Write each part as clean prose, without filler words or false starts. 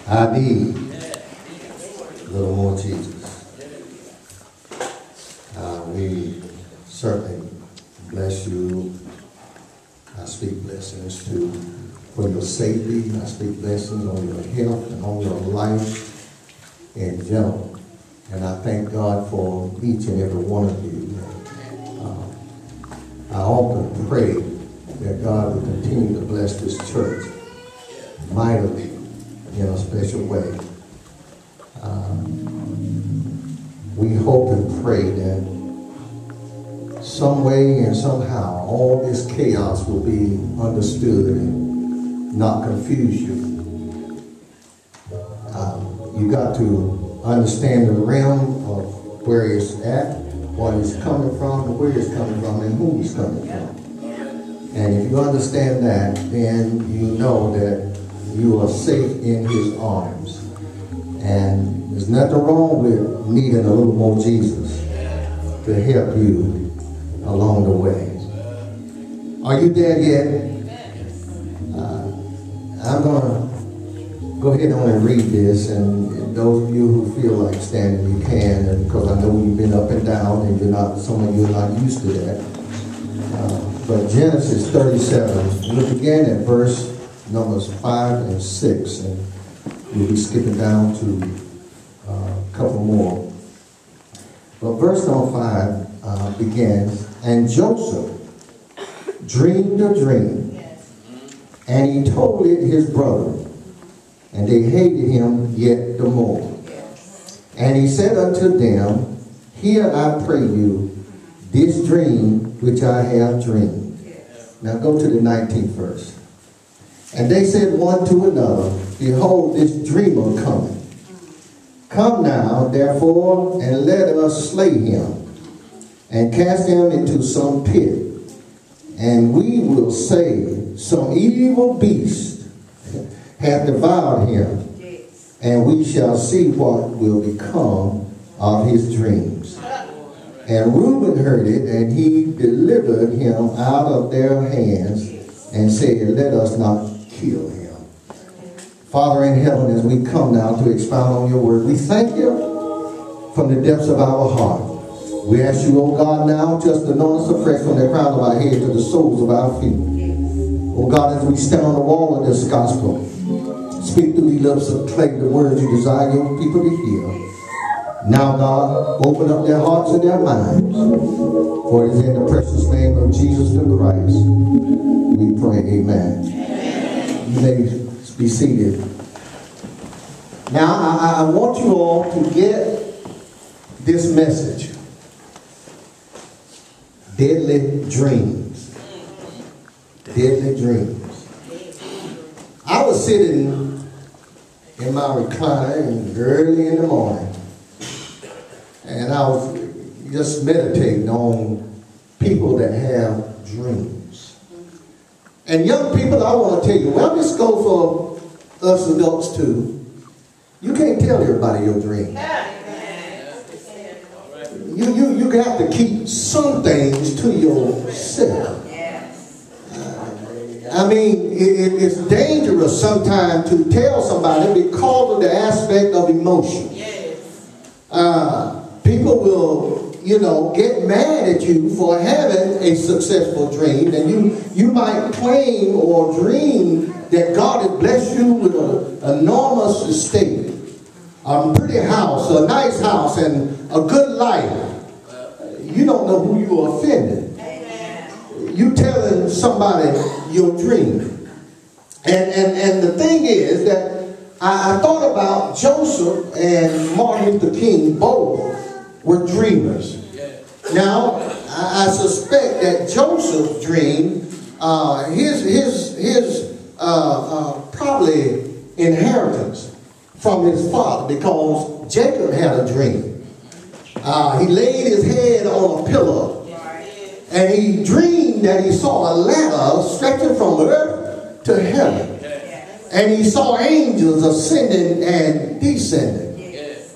I need a little more Jesus. We certainly bless you. I speak blessings for your safety. I speak blessings on your health and on your life in general. And I thank God for each and every one of you. I often pray that God will continue to bless this church mightily in a special way. We hope and pray that some way and somehow all this chaos will be understood and not confuse you. You got to understand the realm of where it's at, what it's coming from, where it's coming from, and who it's coming from. And if you understand that, then you know that you are safe in his arms. And there's nothing wrong with needing a little more Jesus to help you along the way. Are you there yet? I'm going to go ahead on and read this, and those of you who feel like standing, you can, and because I know you've been up and down, and some of you are not used to that. But Genesis 37, we'll begin at verse numbers 5 and 6, and we'll be skipping down to a couple more. But verse number 5 begins, and Joseph dreamed a dream, and he told it his brother, and they hated him yet the more. And he said unto them, hear, I pray you, this dream which I have dreamed. Now go to the 19th verse. And they said one to another, behold, this dreamer cometh. Come now, therefore, and let us slay him, and cast him into some pit. And we will say, some evil beast hath devoured him, and we shall see what will become of his dreams. And Reuben heard it, and he delivered him out of their hands, and said, let us not kill him. Father in heaven, as we come now to expound on your word, we thank you from the depths of our heart. We ask you, oh God, now just anoint us afresh from the crown of our head to the soles of our feet. Oh God, as we stand on the wall of this gospel, speak through the lips of clay the words you desire your people to hear. Now, God, open up their hearts and their minds. For it is in the precious name of Jesus the Christ we pray, amen. You may be seated. Now, I want you all to get this message. Deadly dreams. Deadly dreams. I was sitting in my recliner early in the morning, and I was just meditating on people that have dreams. And young people, I want to tell you, well, this goes for us adults too. You can't tell everybody your dreams. You have to keep some things to yourself. I mean, it's dangerous sometimes to tell somebody because of the aspect of emotion. People will, get mad at you for having a successful dream, and you might claim or dream that God has blessed you with an enormous estate, a pretty house, a nice house, and a good life. You don't know who you are offending. You telling somebody your dream. And the thing is that I thought about Joseph and Martin Luther King. Both were dreamers. Now, I suspect that Joseph's dream, his probably inheritance from his father, because Jacob had a dream. He laid his head on a pillow, and he dreamed that he saw a ladder stretching from earth to heaven. And he saw angels ascending and descending.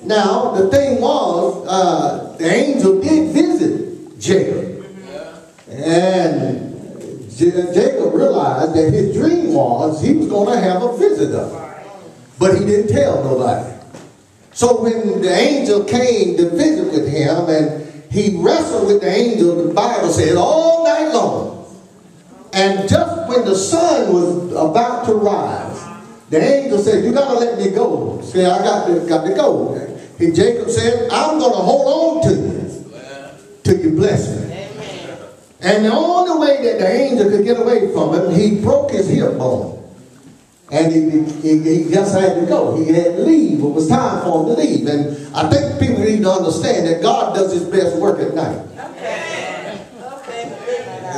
Now, the thing was, the angel did visit Jacob. And Jacob realized that his dream was he was going to have a visitor. But he didn't tell nobody. So when the angel came to visit with him, and he wrestled with the angel, the Bible says, all night long. And just when the sun was about to rise, the angel said, you got to let me go. See, I got to go. And Jacob said, I'm going to hold on to you till you bless me. And the only way that the angel could get away from him, he broke his hip bone. And he just had to go. He had to leave. It was time for him to leave. And I think people need to understand that God does his best work at night.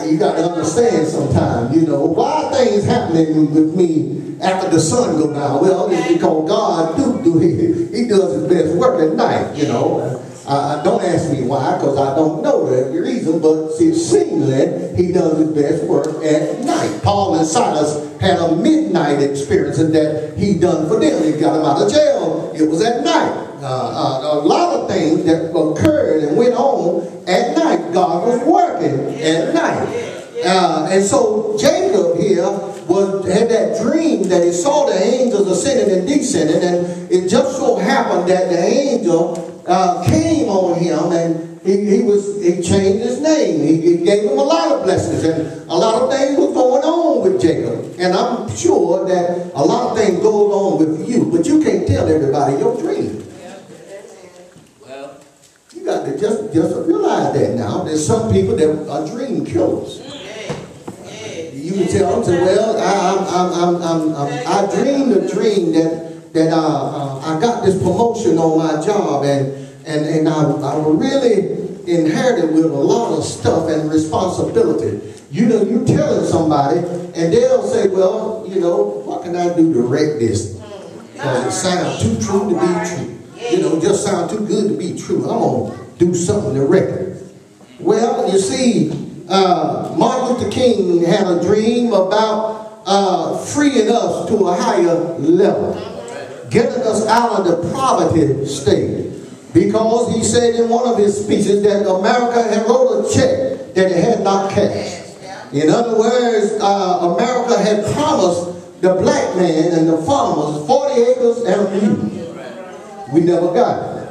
You got to understand sometimes, why things happening with me after the sun go down? Well, it's because God he does his best work at night, you know. Don't ask me why, because I don't know the reason, but see, seemingly he does his best work at night. Paul and Silas had a midnight experience that he done for them. He got them out of jail. It was at night. A lot of things that occurred and went on at night. God was working at night. And so Jacob here had that dream that he saw the angels ascending and descending, and it just so happened that the angel came on him, and he changed his name. He gave him a lot of blessings, and a lot of things was going on with Jacob. And I'm sure that a lot of things go on with you, but you can't tell everybody your dream. Well, you got to just realize that now. There's some people that are dream killers. You can tell them, say, well, I dreamed a dream that I got this promotion on my job, and I really inherited with a lot of stuff and responsibility. You know, you telling somebody, and they'll say, well, you know, what can I do to wreck this? Because it sounds too true to be true. You know, just sounds too good to be true. I'm going to do something to wreck it. Well, you see, Martin Luther King had a dream about freeing us to a higher level, getting us out of the poverty state, because he said in one of his speeches that America had wrote a check that it had not cashed. In other words, America had promised the black man and the farmers 40 acres and a mule. We never got it.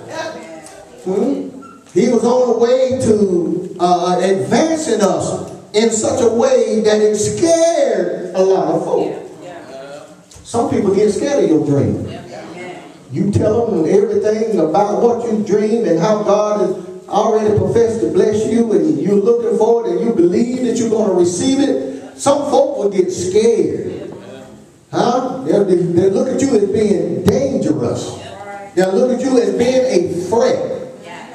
He was on the way to advancing us in such a way that it scared a lot of folk. Some people get scared of your dream. You tell them everything about what you dream and how God has already professed to bless you, and you're looking for it and you believe that you're going to receive it. Some folk will get scared. Huh? They look at you as being dangerous. They'll look at you as being a threat.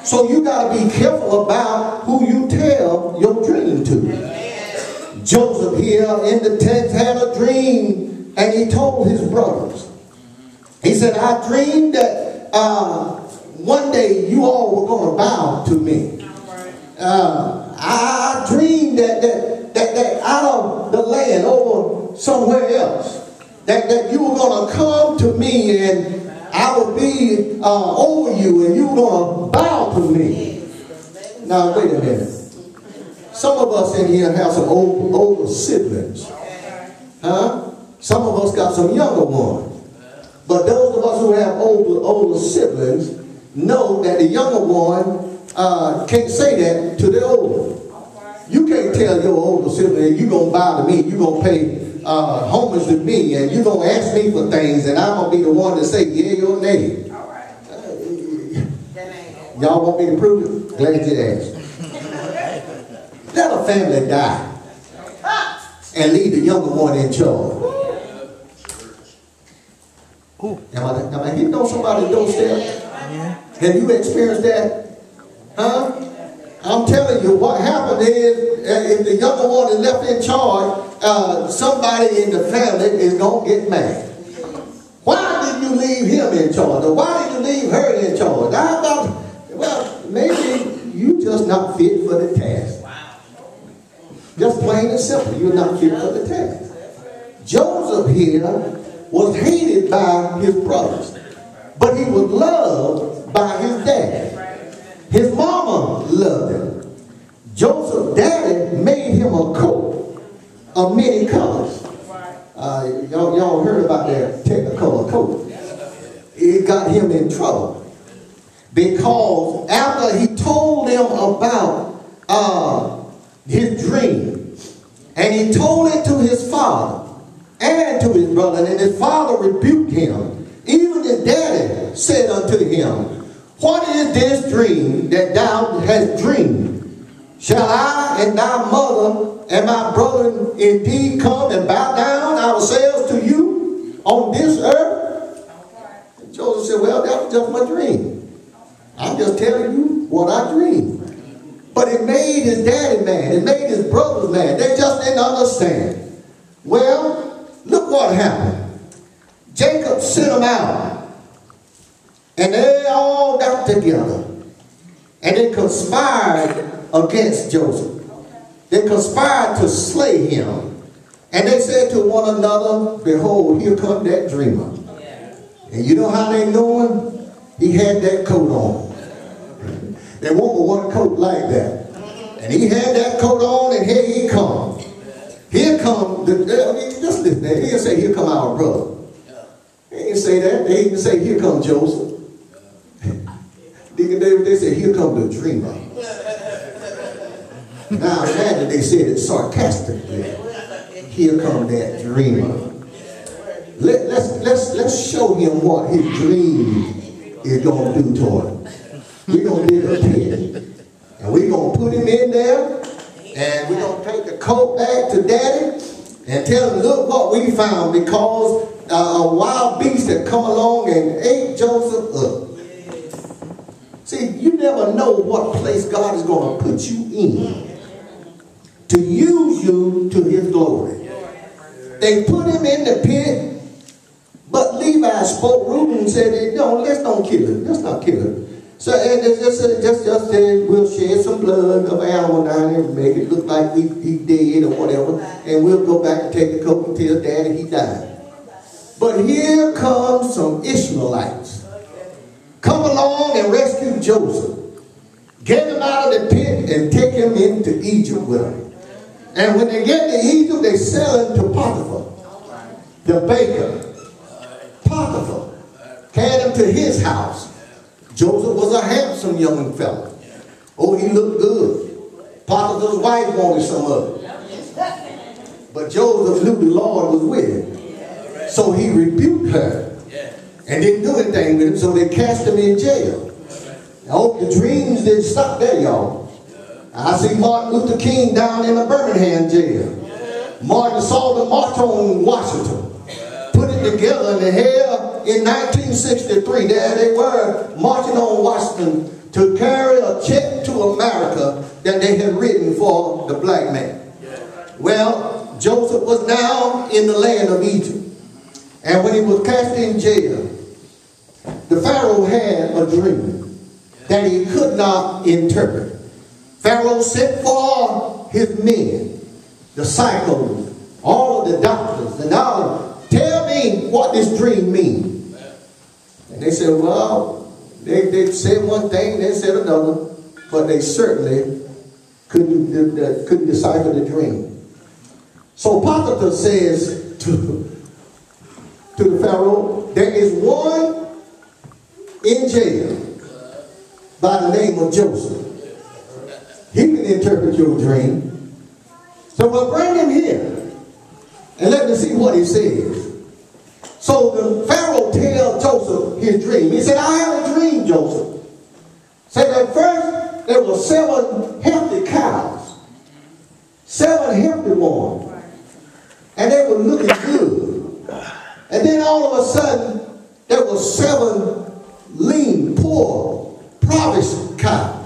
So you got to be careful about who you tell your dream to. Joseph here in the text had a dream, and he told his brothers. He said, I dreamed that one day you all were going to bow to me. I dreamed that out of the land over somewhere else, that you were going to come to me, and I will be over you, and you're going to bow to me. Now, wait a minute. Some of us in here have some older siblings. Huh? Some of us got some younger ones. But those of us who have older siblings know that the younger one can't say that to the older. You can't tell your older sibling, you're going to bow to me, you're going to pay homage to me, and you're going to ask me for things, and I'm going to be the one to say, yeah, or nay. Y'all want me to prove it? Glad you asked. Let a family die and leave the younger one in charge. Am I hitting on somebody's doorstep? Have you experienced that? Huh? I'm telling you, what happened is, if the younger one is left in charge, somebody in the family is going to get mad. Why did you leave him in charge? Or why did you leave her in charge? Well, maybe you just not fit for the task. Just plain and simple, you're not fit for the task. Joseph here was hated by his brothers, but he was loved by his dad. His mama loved him. Joseph's daddy made him a coat of many colors. Y'all heard about that Technicolor coat. It got him in trouble because after he told them about his dream, and he told it to his father and to his brother, and his father rebuked him. Even his daddy said unto him, what is this dream that thou hast dreamed? Shall I and thy mother and my brother indeed come and bow down ourselves to you on this earth? And Joseph said, well, that was just my dream. I'm just telling you what I dreamed. But it made his daddy mad. It made his brothers mad. They just didn't understand. Well, look what happened. Jacob sent them out, and they all got together, and they conspired against Joseph. They conspired to slay him. And they said to one another, behold, here come that dreamer. And you know how they know him? He had that coat on. They want one coat like that. And he had that coat on, and here he comes. Here come, just listen, he didn't say, here come our brother. He didn't say that. They didn't say, here come Joseph. Deacon David, they said, here come the dreamer. Now imagine they said it sarcastically. Here come that dreamer. Let's show him what his dream is going to do to him. We're going to dig a pit. And we're going to put him in there. And we're going to take the coat back to daddy. And tell him, look what we found. Because a wild beast had come along and ate Joseph up. See, you never know what place God is going to put you in to use you to his glory. They put him in the pit, but Levi spoke rude and said, no, let's don't kill him. Let's not kill him. So and just said, we'll shed some blood of an animal down there and make it look like he dead or whatever, and we'll go back and take the coat and tell daddy he died. But here comes some Ishmaelites. Come along and rescue Joseph. Get him out of the pit and take him into Egypt with them. And when they get to Egypt, they sell him to Potiphar, the baker. Potiphar carried him to his house. Joseph was a handsome young fellow. Oh, he looked good. Potiphar's wife wanted some of it. But Joseph knew the Lord was with him. So he rebuked her and didn't do anything with him, so they cast him in jail. I hope the dreams didn't stop there, y'all. I see Martin Luther King down in the Birmingham jail. Martin saw the march on Washington. Put it together, and the hell in 1963, there they were marching on Washington to carry a check to America that they had written for the black man. Well, Joseph was now in the land of Egypt. And when he was cast in jail, the Pharaoh had a dream that he could not interpret. Pharaoh sent for his men, the psychos, all of the doctors, and all, tell me what this dream means. And they said, well, they said one thing, they said another, but they certainly couldn't decipher the dream. So Potiphar says to the Pharaoh, there is one in jail by the name of Joseph. He can interpret your dream. So we'll bring him here and let me see what he says. So the Pharaoh tells Joseph his dream. He said, I have a dream, Joseph. Said at first there were 7 healthy cows, 7 healthy ones, and they were looking good. And then all of a sudden there were 7 lean, poor, impoverished cows.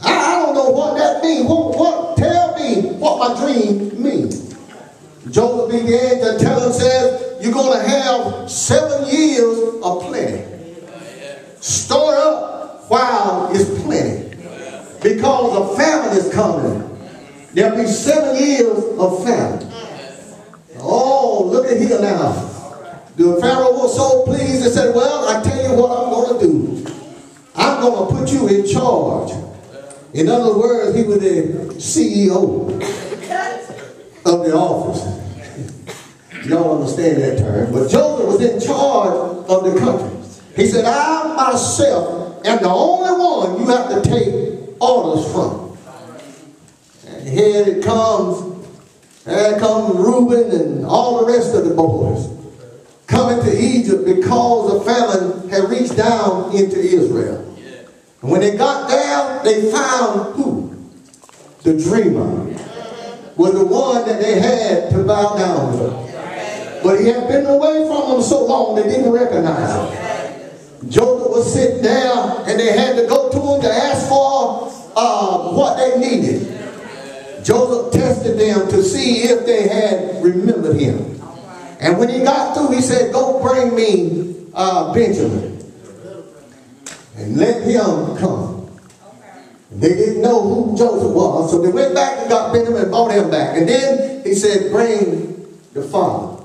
I don't know what that means. Tell me what my dream means. Joseph began to tell him, says, you're going to have 7 years of plenty. Store up while it's plenty. Because a famine is coming. There'll be 7 years of famine. Oh, look at here now. The Pharaoh was so pleased and said, well, I tell you what I'm going to do. I'm going to put you in charge. In other words, he was the CEO of the office. Y'all understand that term. But Joseph was in charge of the country. He said, I myself am the only one you have to take orders from. And here it comes. There comes Reuben and all the rest of the boys coming to Egypt because the famine had reached down into Israel. And when they got there, they found who? The dreamer was the one that they had to bow down to. But he had been away from them so long they didn't recognize him. Joseph was sitting there and they had to go to him to ask for what they needed. Joseph tested them to see if they had remembered him. And when he got through, he said, go bring me Benjamin. And let him come. They didn't know who Joseph was. So they went back and got Benjamin and brought him back. And then he said, bring the father.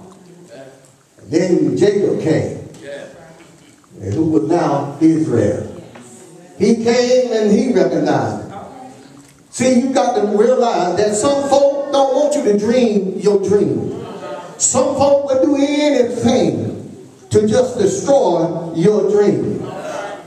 And then Jacob came. And who was now Israel. He came and he recognized it. See, you got to realize that some folk don't want you to dream your dream. Some folk will do anything to just destroy your dream.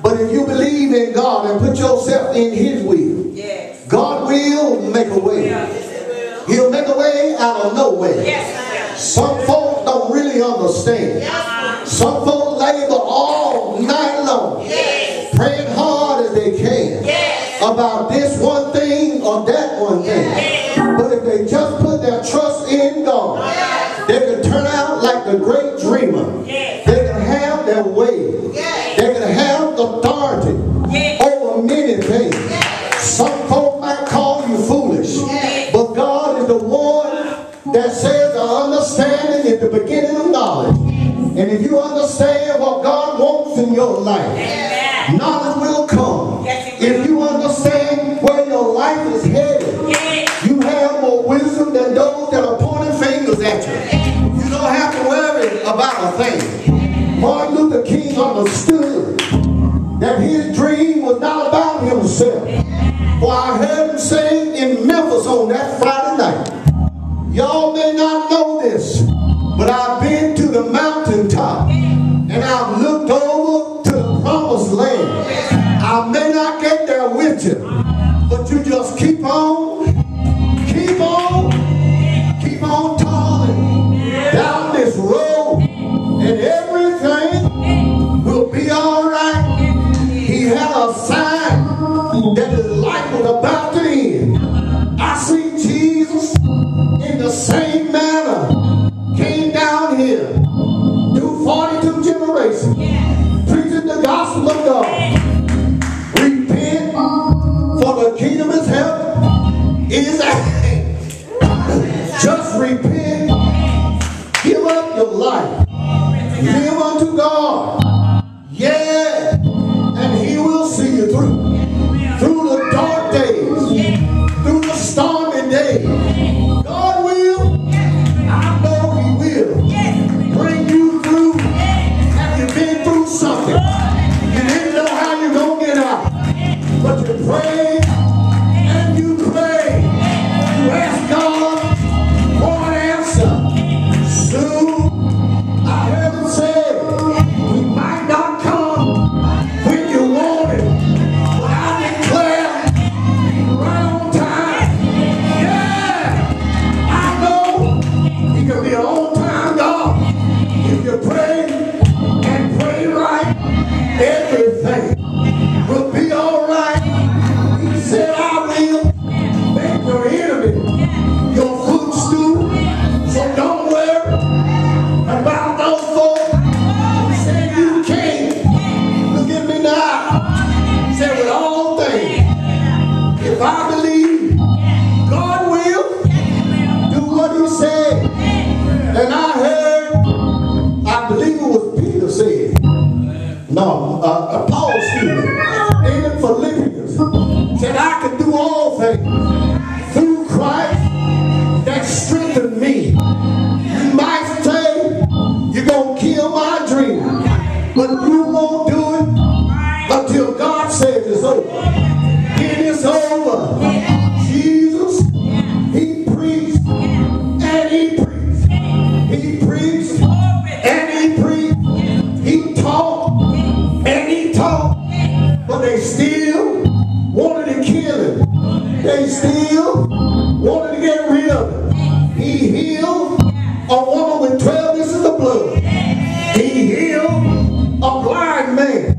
But if you believe in God and put yourself in His will, yes, God will make a way. Yes, He'll make a way out of no way. Yes, some folk don't really understand. Yes, some folk labor all night long, yes, praying hard as they can, yes, about this one thing or that one thing. Yes. But if they just put their trust in God, yes, they can turn out like the great dreamer. Yes. They can have their way. Yes. They can have authority, yes, over many things. Yes. Some folk might call you foolish, yes, but God is the one that says the understanding is the beginning of knowledge. And if you understand what God wants in your life, yes, knowledge will come. Yes, if you understand where your life is headed, yes, you have more wisdom than those that are pointing fingers at you. You don't have to worry about a thing. Martin Luther King understood that his dream was not about himself. For I heard him say in Memphis on that Friday night, y'all may not know this, but I've been to the mountaintop and I've looked over to the promised land. I may not get there with you, but you just keep on toiling down this road and everything will be all right. He had a sign that his life was about to end. I see Jesus in the same manner came down here through 42 generations, preaching the gospel of God. Repent, for the kingdom is heaven is at hand. Just repent, give up your life, live unto God, yeah, and He will see you through the dark days, through the stormy days. God will, I know He will bring you through. Have you been through something? You didn't know how you're going to get out, but you prayed and you prayed. You asked God for an answer. Soon, I heard Him say, He might not come when you want it, but I declare right on time. Yeah, I know He can be an on-time God. If you pray and pray right, everything will be all right. He said, I will make your enemy your footstool. So don't worry about those folks who say you can't. Look at me now. He said, with all things, if I believe God will do what He said, and I heard, I believe it was Peter said, no, Paul, excuse me, in Philippians, said I can do all things through Christ that strengthened me. You might say you're going to kill my dream, but you won't do it until God says it's over. It is over. Jesus, He preached and He preached. He preached and He preached. He taught and He taught. But they still wanted to kill Him. They still wanted to get rid of Him. He healed a woman with 12 inches of blood. He healed a blind man.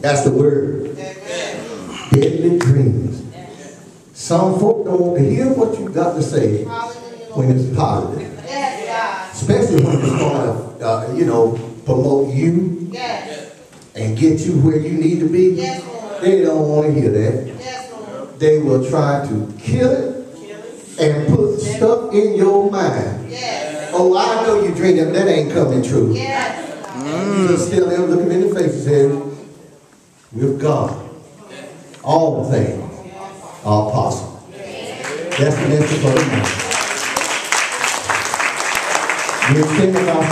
That's the word. Deadly dreams. Some folk don't want to hear what you got to say when it's positive. Especially when it's going to, promote you and get you where you need to be. They don't want to hear that. They will try to kill it and put stuff in your mind. Oh, I know you dream that ain't coming true. You just still there looking in the face and saying, with God, all things are possible. That's the message for the night. We're singing our